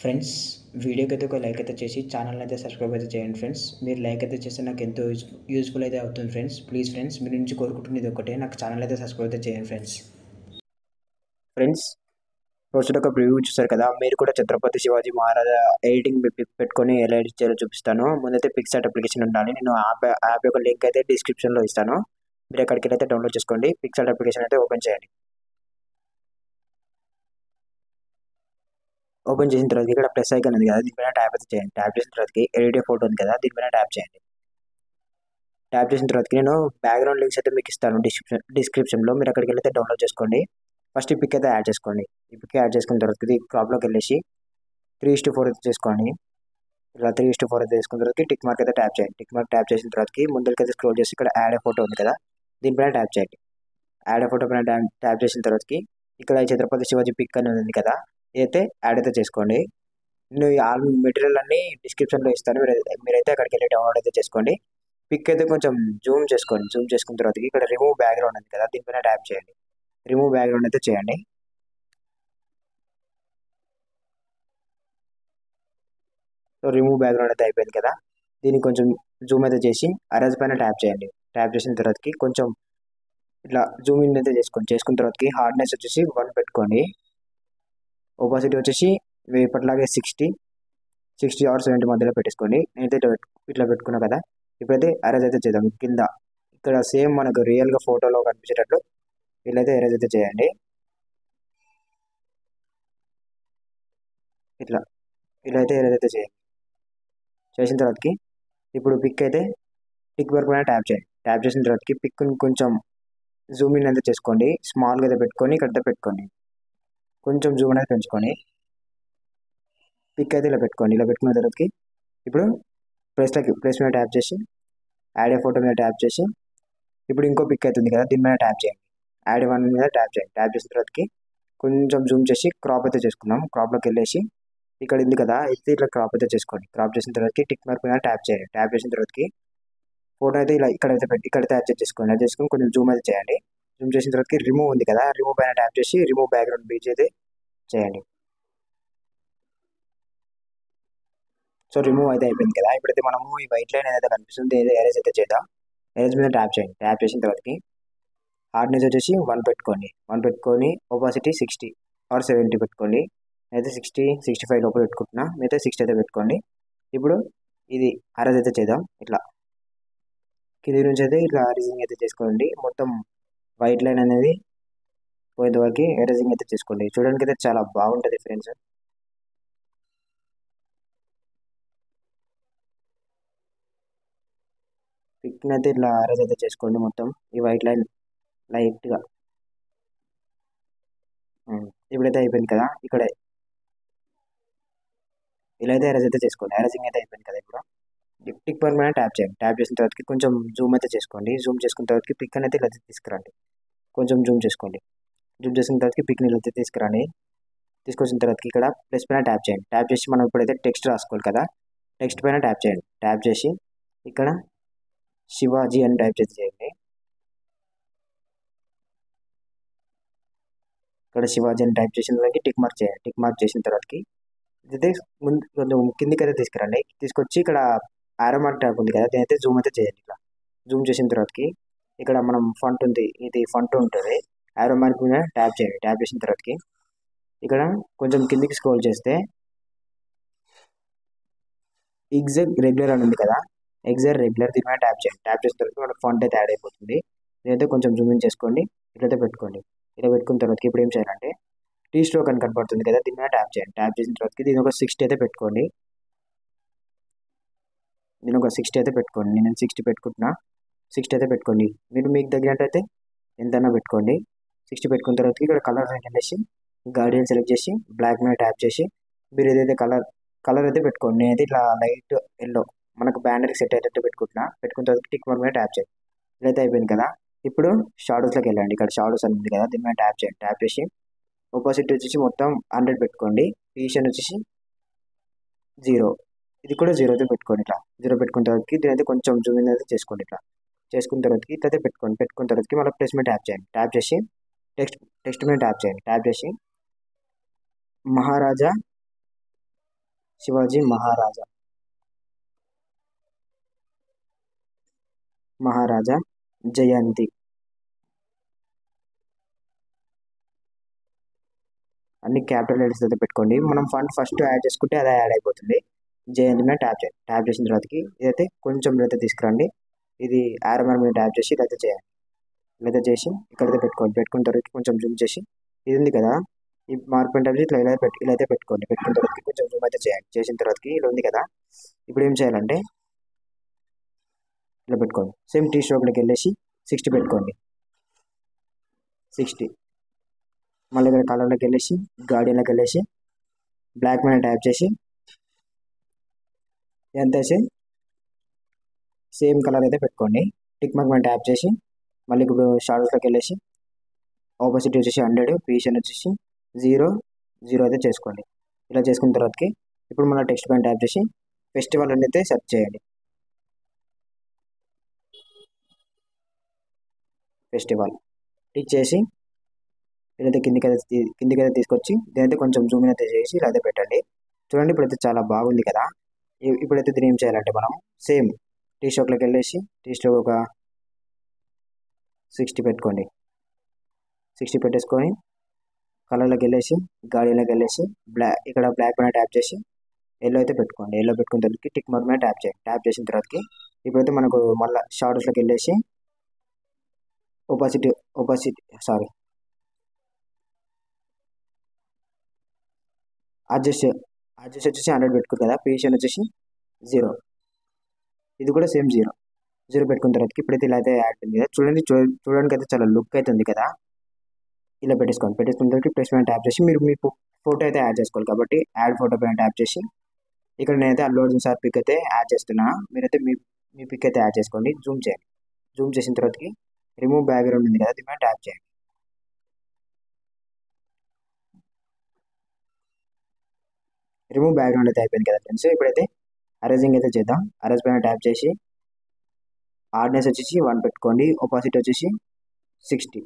Friends, వీడియోకి అయితే ఒక లైక్ అయితే చేసి ఛానల్ అయితే సబ్స్క్రైబ్ అయితే చేయండి ఫ్రెండ్స్. మీరు లైక్ అయితే చేస్తే నాకు ఎంతో యూస్ఫుల్ అయితే అవుతుంది ఫ్రెండ్స్. ప్లీజ్ ఫ్రెండ్స్, మీ నుంచి కోరుకుంటున్నది ఒకటే, నాకు ఛానల్ అయితే సబ్స్క్రైబ్ అయితే చేయండి ఫ్రెండ్స్. ఫ్రెండ్స్, రోజులు ఒక ప్రివ్యూ చూస్తారు కదా, మీరు కూడా ఛత్రపతి శివాజీ మహారాజా ఎడిటింగ్ పెట్టుకొని ఎలా ఎడిట్ చేయాలో చూపిస్తాను. ముందైతే పిక్సార్ట్ అప్లికేషన్ ఉండాలి. నేను యాప్ యొక్క లింక్ అయితే డిస్క్రిప్షన్లో ఇస్తాను. మీరు ఎక్కడికి అయితే డౌన్లోడ్ చేసుకోండి. పిక్సార్ట్ అప్లికేషన్ అయితే ఓపెన్ చేయండి. ఓపెన్ చేసిన తర్వాత ఇక్కడ ప్లస్ ఐకాన్ ఉంది కదా, దీనిపైన ట్యాప్ అయితే చేయండి. ట్యాప్ చేసిన తర్వాత ఎడిట్ ఫోటో ఉంది కదా, దీనిపైన ట్యాప్ చేయండి. ట్యాప్ చేసిన తర్వాత నేను బ్యాక్గ్రౌండ్ లింక్స్ అయితే మీకు ఇస్తాను డిస్క్రిప్షన్లో. మీరు అక్కడికి వెళ్తే డౌన్లోడ్ చేసుకోండి. ఫస్ట్ ఈ పిక్ అయితే యాడ్ చేసుకోండి. ఈ పిక్ యాడ్ చేసుకున్న తర్వాత ఇది క్రాప్లోకి వెళ్ళేసి 3:4 అయితే చేసుకోండి. ఇలా 3:4 అయితే చేసుకున్న తర్వాత టిక్ మార్క్ అయితే ట్యాప్ చేయండి. టిక్ మార్క్ ట్యాప్ చేసిన తర్వాత ముందుకి అయితే స్క్రోల్ చేసి ఇక్కడ యాడ్ ఫోటో ఉంది కదా, దీనిపైన ట్యాప్ చేయండి. యాడ్ ఫోటో పైన ట్యాప్ చేసిన తర్వాత ఇక్కడ ఛత్రపతి శివాజీ పిక్ అని ఉంది కదా, ఇదైతే యాడ్ అయితే చేసుకోండి. నేను ఆల్ మెటీరియల్ అన్ని డిస్క్రిప్షన్లో ఇస్తాను. మీరైతే అక్కడికి వెళ్ళి డౌన్లోడ్ అయితే చేసుకోండి. పిక్ అయితే కొంచెం జూమ్ చేసుకోండి. జూమ్ చేసుకున్న తర్వాత ఇక్కడ రిమూవ్ బ్యాక్గ్రౌండ్ ఉంది కదా, దీనిపైన ట్యాప్ చేయండి. రిమూవ్ బ్యాక్గ్రౌండ్ అయితే చేయండి. సో రిమూవ్ బ్యాక్గ్రౌండ్ అయితే అయిపోయింది కదా, దీన్ని కొంచెం జూమ్ అయితే చేసి అరేంజ్ పైన ట్యాప్ చేయండి. ట్యాప్ చేసిన తర్వాతకి కొంచెం ఇట్లా జూమ్ ఇన్ అయితే చేసుకున్న తర్వాతకి హార్డ్నెస్ వచ్చేసి 1 పెట్టుకోండి. ఒపాసిటీ వచ్చేసి ఇప్పటిలాగే 60 ఆర్ 70 మధ్యలో పెట్టేసుకోండి. నేనైతే ఇట్లా పెట్టుకున్నా కదా. ఇప్పుడైతే అరేంజ్ అయితే చేద్దాం. కింద ఇక్కడ సేమ్ మనకు రియల్గా ఫోటోలో కనిపించేటట్లు వీళ్ళైతే అరేంజ్ అయితే చేయండి. ఇట్లా ఇలా అయితే అరేంజ్ అయితే చేయండి. చేసిన తర్వాతకి ఇప్పుడు పిక్ అయితే టిక్ వర్క్ పైన ట్యాప్ చేయండి. ట్యాప్ చేసిన తర్వాతకి పిక్ కొంచెం జూమ్ ఇన్ అయితే చేసుకోండి. స్మాల్గా అయితే పెట్టుకొని ఇక్కడ పెట్టుకోండి. కొంచెం జూమ్ అనేది పెంచుకొని పిక్ అయితే ఇలా పెట్టుకోండి. ఇలా పెట్టుకున్న తర్వాతకి ఇప్పుడు ప్లేస్ మీద ట్యాప్ చేసి యాడ్ ఏ ఫోటో మీద ట్యాప్ చేసి ఇప్పుడు ఇంకో పిక్ అవుతుంది కదా, దీని మీద ట్యాప్ చేయండి. యాడ్ వన్ మీద ట్యాప్ చేయండి. ట్యాప్ చేసిన తర్వాతకి కొంచెం జూమ్ చేసి క్రాప్ అయితే చేసుకుందాం. క్రాప్లోకి వెళ్ళేసి ఇక్కడ ఉంది కదా, అయితే ఇట్లా క్రాప్ అయితే చేసుకోండి. క్రాప్ చేసిన తర్వాతకి టిక్ మార్క్ మీద ట్యాప్ చేయండి. ట్యాప్ చేసిన తర్వాతకి ఫోటో అయితే ఇలా ఇక్కడైతే పెట్టి ఇక్కడైతే యాడ్ చేసుకోండి. యాడ్ చేసుకొని కొంచెం జూమ్ అయితే చేయండి. జూమ్ చేసిన తర్వాతకి రిమూవ్ ఉంది కదా, రిమూవ్ పైన ట్యాప్ చేసి రిమూవ్ బ్యాక్గ్రౌండ్ బీచ్ అయితే చేయండి. సో రిమూవ్ అయితే అయిపోయింది కదా. ఇప్పుడైతే మనము ఈ వైట్ లైన్ ఏదైతే కనిపిస్తుంది ఎరేజ్ అయితే చేద్దాం. ఎరేజ్ మీద ట్యాప్ చేయండి. ట్యాప్ చేసిన తర్వాతకి హార్డ్నెస్ వచ్చేసి 1 పెట్టుకోండి. 1 పెట్టుకొని ఒపాసిటీ 60 ఆర్ 70 పెట్టుకోండి. అయితే 65 లోపల పెట్టుకుంటున్నా. అయితే 60 అయితే పెట్టుకోండి. ఇప్పుడు ఇది అరేంజ్ అయితే చేద్దాం. ఇట్లా కింది నుంచి అయితే ఇట్లా అరేంజింగ్ అయితే చేసుకోండి. మొత్తం వైట్ లైన్ అనేది పోయేంత వరకు అరేంజింగ్ అయితే చేసుకోండి. చూడడానికి అయితే చాలా బాగుంటుంది ఫ్రెండ్స్. పిక్ని అయితే ఇట్లా అరేంజ్ అయితే చేసుకోండి. మొత్తం ఈ వైట్ లైన్ లైట్గా ఇప్పుడైతే అయిపోయింది కదా. ఇక్కడ ఇలా అయితే అరేంజ్ అయితే చేసుకోండి. అరేంజింగ్ అయితే అయిపోయింది కదా. ఇప్పుడు టిక్ పర్ మీద ట్యాప్ చేయండి. ట్యాప్ చేసిన తర్వాతకి కొంచెం జూమ్ అయితే చేసుకోండి. జూమ్ చేసుకున్న తర్వాతకి పిక్ అనేది ఇలా తీసుకురండి. కొంచెం జూమ్ చేసుకోండి. జూమ్ చేసిన తర్వాతకి పిక్ ఇలా తీసుకురండి. తీసుకొచ్చిన తర్వాతకి ఇక్కడ ప్లస్ పైన ట్యాప్ చేయండి. ట్యాప్ చేసి మనం ఇప్పుడైతే టెక్స్ట్ రాసుకోవాలి కదా, టెక్స్ట్ పైన ట్యాప్ చేయండి. ట్యాప్ చేసి ఇక్కడ శివాజీ అని టైప్ చేయండి. ఇక్కడ శివాజీ అని టైప్ చేసిన తర్వాత టిక్ మార్క్ చేయండి. టిక్ మార్క్ చేసిన తర్వాతకి ఇదైతే ముందు కొంచెం కిందికి అయితే తీసుకురండి. తీసుకొచ్చి ఇక్కడ ఆరో మార్క్ ట్యాప్ ఉంది కదా, దీని అయితే జూమ్ అయితే చేయండి. ఇట్లా జూమ్ చేసిన తర్వాతకి ఇక్కడ మనం ఫంట్ ఉంది, ఇది ఫంట్ ఉంటుంది. ఆరో మార్క్ మీద ట్యాప్ చేయండి. ట్యాప్ చేసిన తర్వాతకి ఇక్కడ కొంచెం కిందికి స్క్రోల్ చేస్తే ఎగ్జాక్ట్ రెగ్యులర్ అని ఉంది కదా, ఎగ్జాక్ట్ రెగ్యులర్ దీని మీద ట్యాప్ చేయండి. ట్యాప్ చేసిన తర్వాత మనకు ఫంట్ అయితే యాడ్ అయిపోతుంది. ఇదైతే కొంచెం జూమ్ ఇన్ చేసుకోండి. ఇట్లయితే పెట్టుకోండి. ఇలా పెట్టుకున్న తర్వాత ఇప్పుడు ఏం చేయాలంటే టీ స్ట్రోక్ అని కనపడుతుంది కదా, దీని మీద ట్యాప్ చేయండి. ట్యాప్ చేసిన తర్వాత దీని ఒక 60 అయితే పెట్టుకోండి. నేను ఒక 60 అయితే పెట్టుకోండి. నేను 60 పెట్టుకుంటున్నా. 60 అయితే పెట్టుకోండి. మీరు మీకు తగినట్టయితే ఎంతైనా పెట్టుకోండి. 60 పెట్టుకున్న తర్వాత ఇక్కడ కలర్ వెళ్ళేసి గార్డియన్ సెలెక్ట్ చేసి బ్లాక్ మీద ట్యాప్ చేసి మీరు ఏదైతే కలర్ అయితే పెట్టుకోండి. నేనైతే ఇట్లా లైట్ ఎల్లో మనకు బ్యానర్కి సెట్ అయ్యేటట్టు పెట్టుకుంటున్నా. పెట్టుకున్న తర్వాత టిక్ మార్క్ మీద ట్యాప్ చేయండి. ఇదైతే అయిపోయింది కదా. ఇప్పుడు షాడోస్లోకి వెళ్ళండి. ఇక్కడ షాడోస్ అని ఉంది కదా, దీని మీద ట్యాప్ చేయండి. ట్యాప్ చేసి ఒపాసిటీ వచ్చేసి మొత్తం 100 పెట్టుకోండి. పొజిషన్ వచ్చేసి 0, ఇది కూడా 0 అయితే పెట్టుకోండి. ఇట్లా 0 పెట్టుకున్న తర్వాతకి దీని అయితే కొంచెం జూమ్ ఇన్ అయితే చేసుకోండి. ఇట్లా చేసుకున్న తర్వాతకి ఇట్లయితే పెట్టుకోండి. పెట్టుకున్న తర్వాతకి మళ్ళీ ప్లస్ మీద ట్యాప్ చేయండి. ట్యాప్ చేసి టెక్స్ట్ మీద ట్యాప్ చేయండి. ట్యాప్ చేసి మహారాజా శివాజీ మహారాజా, మహారాజా జయంతి. అన్ని క్యాపిటల్ లెటర్స్ అయితే పెట్టుకోండి. మనం ఫండ్ ఫస్ట్ యాడ్ చేసుకుంటే అదే యాడ్ అయిపోతుంది. జయంతి మీద ట్యాప్ చేయండి. ట్యాప్ చేసిన తర్వాతకి ఇదైతే కొంచెం ఇదైతే తీసుకురండి. ఇది ఆర్ఎంఆర్ మీద ట్యాప్ చేసి ఇదైతే చేయండి. ఇదైతే చేసి ఇక్కడైతే పెట్టుకోండి. పెట్టుకున్న తర్వాత కొంచెం జూమ్ చేసి ఇది ఉంది కదా, ఈ మార్క్ పాయింట్ ట్యాప్ చేసి ఇట్లా ఇలా అయితే పెట్టుకోండి. పెట్టుకున్న తర్వాత కొంచెం జూమ్ అయితే చేయండి. చేసిన తర్వాతకి ఇలా ఉంది కదా, ఇప్పుడు ఏం చేయాలంటే ఇలా పెట్టుకోండి. సేమ్ టీ స్ట్రోక్లోకి వెళ్ళేసి 60 పెట్టుకోండి. 60 మళ్ళీ ఇక్కడ కలర్లోకి వెళ్ళేసి గార్డియన్లోకి వెళ్ళేసి బ్లాక్ మీద ట్యాప్ చేసి ఎంత వేసి సేమ్ కలర్ అయితే పెట్టుకోండి. టిక్ మార్క్ మీద ట్యాప్ చేసి మళ్ళీ ఇప్పుడు షాడోస్లోకి వెళ్ళేసి ఆపోజిట్ వచ్చేసి 100, పొజిషన్ వచ్చేసి 0 అయితే చేసుకోండి. ఇలా చేసుకున్న తర్వాతకి ఇప్పుడు మన టెక్స్ట్ పైన ట్యాప్ చేసి ఫెస్టివల్ అని అయితే సెర్చ్ చేయండి. ఫెస్టివల్ టిక్ చేసి ఇదైతే కిందికైతే తీసుకొచ్చి దీనైతే కొంచెం జూమ్ అయితే చేసి ఇలా అయితే పెట్టండి. చూడండి ఇప్పుడైతే చాలా బాగుంది కదా. ఇప్పుడైతే దీన్ని ఏం చేయాలంటే మనం సేమ్ టీ స్ట్రోక్లోకి వెళ్ళేసి టీ స్ట్రోక్ ఒక 60 పెట్టుకోండి. 60 పెట్టేసుకొని కలర్లోకి వెళ్ళేసి గార్డియన్లోకి వెళ్ళేసి ఇక్కడ బ్లాక్ పైన ట్యాప్ చేసి ఎల్లో అయితే పెట్టుకోండి. ఎల్లో పెట్టుకున్న తర్వాతకి టిక్ మార్క్ మీద ట్యాప్ చేయండి. ట్యాప్ చేసిన తర్వాతకి ఇప్పుడైతే మనకు మళ్ళీ షాడోస్లోకి వెళ్ళేసి ఒపాసిటీ అడ్జస్ట్ వచ్చేసి 100 పెట్టుకోరు కదా, పొజిషన్ వచ్చేసి 0, ఇది కూడా సేమ్ 0 పెట్టుకున్న తర్వాత ఇప్పుడైతే ఇలా అయితే యాడ్ ఉంది కదా. చూడడానికి అయితే చాలా లుక్ అయితే ఉంది కదా. ఇలా పెట్టేసుకోండి. పెట్టేసుకున్న తర్వాత ప్లస్ పైన ట్యాప్ చేసి మీరు మీ ఫోటో అయితే యాడ్ చేసుకోవాలి కాబట్టి యాడ్ ఫోటో పైన ట్యాప్ చేసి ఇక్కడ నేనైతే అల్లు అర్జున్ సార్ పిక్ అయితే యాడ్ చేస్తున్నా. మీరైతే మీ పిక్ అయితే యాడ్ చేసుకోండి. జూమ్ చేయండి. జూమ్ చేసిన తర్వాతకి రిమూవ్ బ్యాక్గ్రౌండ్ ఉంది కదా, దీని మీద ట్యాప్ చేయండి. రిమూవ్ బ్యాక్గ్రౌండ్ అయితే అయిపోయింది కదా ఫ్రెండ్స్. ఇప్పుడైతే అరేంజింగ్ అయితే చేద్దాం. అరేంజ్ పైన ట్యాప్ చేసి హార్డ్నెస్ వచ్చేసి 1 పెట్టుకోండి. ఒపాసిటీ వచ్చేసి 60,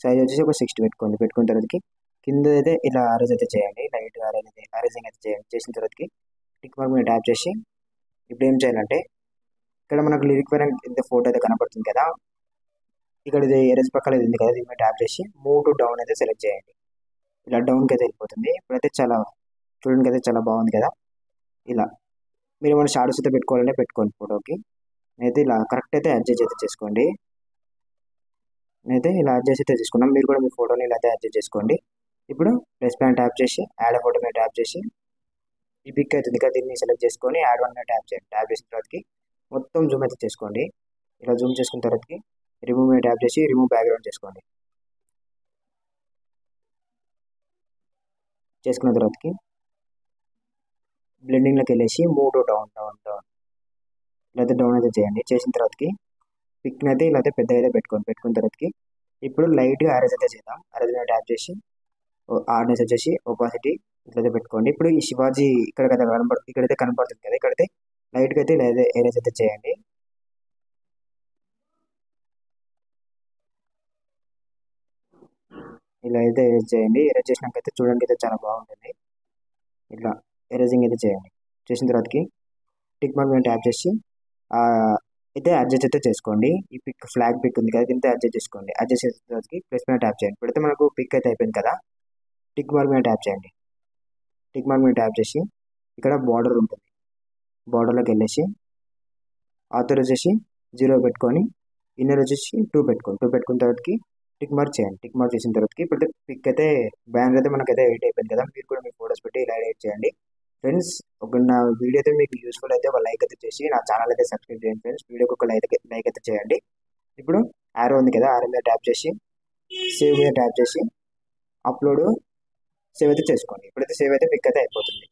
సైజ్ వచ్చేసి ఒక 60 పెట్టుకోండి. పెట్టుకున్న తర్వాతకి కింద అయితే ఇలా అరేంజ్ అయితే చేయండి. లైట్గా అరేంజింగ్ అయితే చేయండి. చేసిన తర్వాతకి టిక్ మార్క్ మీద ట్యాప్ చేసి ఇప్పుడు ఏం చేయాలంటే ఇక్కడ మనకు లిరిక్ పైన ఇంత ఫోటో అయితే కనపడుతుంది కదా, ఇక్కడ ఇది ఎరేజ్ పక్కన ఉంది కదా, దీని మీద ట్యాప్ చేసి మూవ్ టు డౌన్ అయితే సెలెక్ట్ చేయండి. ఇలా డౌన్కి అయితే వెళ్ళిపోతుంది. ఇప్పుడైతే చూడడానికి అయితే చాలా బాగుంది కదా. ఇలా మీరు మన షాడోస్ అయితే పెట్టుకోవాలంటే పెట్టుకోండి ఫోటోకి. అయితే ఇలా కరెక్ట్ అయితే అడ్జస్ట్ అయితే చేసుకోండి. అయితే ఇలా అడ్జస్ట్ అయితే చేసుకున్నాం. మీరు కూడా మీ ఫోటోని ఇలా అయితే అడ్జస్ట్ చేసుకోండి. ఇప్పుడు ప్లస్ పైన ట్యాప్ చేసి యాడ్ ఫోటో మీద ట్యాప్ చేసి ఈ పిక్ అవుతుంది కదా, దీన్ని సెలెక్ట్ చేసుకొని యాడ్ వన్ మీద ట్యాప్ చేయండి. ట్యాప్ చేసిన తర్వాతకి మొత్తం జూమ్ అయితే చేసుకోండి. ఇలా జూమ్ చేసుకున్న తర్వాతకి రిమూవ్ మీద ట్యాప్ చేసి రిమూవ్ బ్యాక్గ్రౌండ్ చేసుకోండి. చేసుకున్న తర్వాతకి బ్లెండింగ్లోకి వెళ్ళేసి మూవ్ టు డౌన్ ఇలా అయితే డౌన్ అయితే చేయండి. చేసిన తర్వాతకి పిక్ని అయితే ఇలా అయితే పెద్దగా అయితే పెట్టుకోండి. పెట్టుకున్న తర్వాతకి ఇప్పుడు లైట్గా అరేంజ్ అయితే చేద్దాం. అరేంజ్ మీద ట్యాప్ చేసి హార్డ్నెస్ వచ్చేసి ఒపాసిటీ ఇట్లయితే పెట్టుకోండి. ఇప్పుడు ఈ శివాజీ ఇక్కడైతే కనపడుతుంది కదా, ఇక్కడైతే లైట్గా అయితే ఇలా అరేంజ్ అయితే చేయండి. ఇలా అయితే ఎరేజ్ చేయండి. ఎరేజ్ చేసినాక అయితే చూడడానికి అయితే చాలా బాగుంటుంది. ఇట్లా ఎరేజింగ్ అయితే చేయండి. చేసిన తర్వాతకి టిక్ మార్క్ మీద ట్యాప్ చేసి అయితే అడ్జస్ట్ అయితే చేసుకోండి. ఈ ఫ్లాగ్ పిక్ ఉంది కదా, దీంతో అడ్జస్ట్ చేసుకోండి. అడ్జస్ట్ చేసిన తర్వాతకి ప్లస్ మీద ట్యాప్ చేయండి. ఇప్పుడైతే మనకు పిక్ అయితే అయిపోయింది కదా, టిక్ మార్క్ మీద ట్యాప్ చేయండి. టిక్ మార్క్ మీద ట్యాప్ చేసి ఇక్కడ బార్డర్ ఉంటుంది. బార్డర్లోకి వెళ్ళేసి ఆథర్ వచ్చేసి 0 పెట్టుకొని ఇన్నర్ వచ్చేసి 2 పెట్టుకోండి. 2 పెట్టుకున్న తర్వాతకి టిక్ మార్క్ చేయండి. టిక్ మార్క్ చేసిన తర్వాతకి ఇప్పుడు పిక్ అయితే బ్యానర్ అయితే మనకైతే ఎడిట్ అయిపోయింది కదా. మీరు కూడా మీ ఫోటోస్ పెట్టి ఇలా ఎడిట్ చేయండి ఫ్రెండ్స్. నా వీడియో అయితే మీకు యూస్ఫుల్ అయితే ఒక లైక్ అయితే చేసి నా ఛానల్ అయితే సబ్స్క్రైబ్ చేయండి ఫ్రెండ్స్. వీడియోకి ఒక లైక్ అయితే చేయండి. ఇప్పుడు ఆరో ఉంది కదా, ఆరో మీద ట్యాప్ చేసి సేవ్ మీద ట్యాప్ చేసి అప్లోడ్ సేవ్ అయితే చేసుకోండి. ఇప్పుడైతే సేవ్ అయితే పిక్ అయితే అయిపోతుంది.